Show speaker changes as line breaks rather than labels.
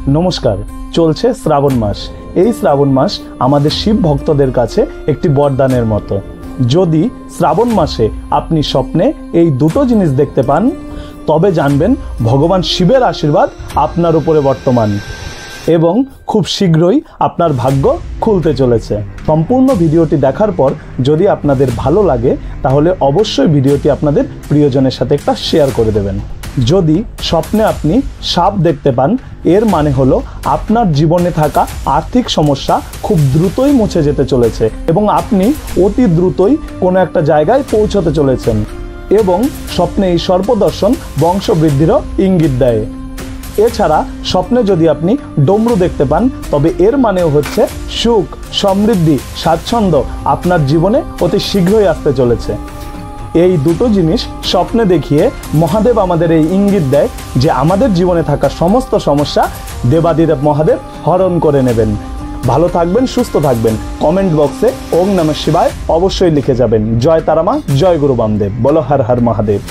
নমস্কার। চলছে শ্রাবণ মাস। এই শ্রাবণ মাস আমাদের শিব ভক্তদের কাছে একটি বরদানের মতো। যদি শ্রাবণ মাসে আপনি স্বপ্নে এই দুটো জিনিস দেখতে পান, তবে জানবেন ভগবান শিবের আশীর্বাদ আপনার উপরে বর্তমান এবং খুব শীঘ্রই আপনার ভাগ্য খুলতে চলেছে। সম্পূর্ণ ভিডিওটি দেখার পর যদি আপনাদের ভালো লাগে, তাহলে অবশ্যই ভিডিওটি আপনাদের প্রিয়জনের সাথে একটা শেয়ার করে দেবেন। যদি স্বপ্নে আপনি সাপ দেখতে পান, এর মানে হলো আপনার জীবনে থাকা আর্থিক সমস্যা খুব দ্রুতই মুছে যেতে চলেছে এবং আপনি অতি দ্রুতই কোনো একটা জায়গায় পৌঁছতে চলেছেন। এবং স্বপ্নে এই সর্পদর্শন বংশবৃদ্ধিরও ইঙ্গিত দেয়। এছাড়া স্বপ্নে যদি আপনি ডমরু দেখতে পান, তবে এর মানেও হচ্ছে সুখ, সমৃদ্ধি, স্বাচ্ছন্দ্য আপনার জীবনে অতি শীঘ্রই আসতে চলেছে। এই দুটো জিনিস স্বপ্নে দেখিয়ে মহাদেব আমাদের এই ইঙ্গিত দেয় যে আমাদের জীবনে থাকা সমস্ত সমস্যা দেবাদিদেব মহাদেব হরণ করে নেবেন। ভালো থাকবেন, সুস্থ থাকবেন। কমেন্ট বক্সে ওম নমঃ শিবায় অবশ্যই লিখে যাবেন। জয় তারামা, জয় গুরু বামদেব, বলো হর হর মহাদেব।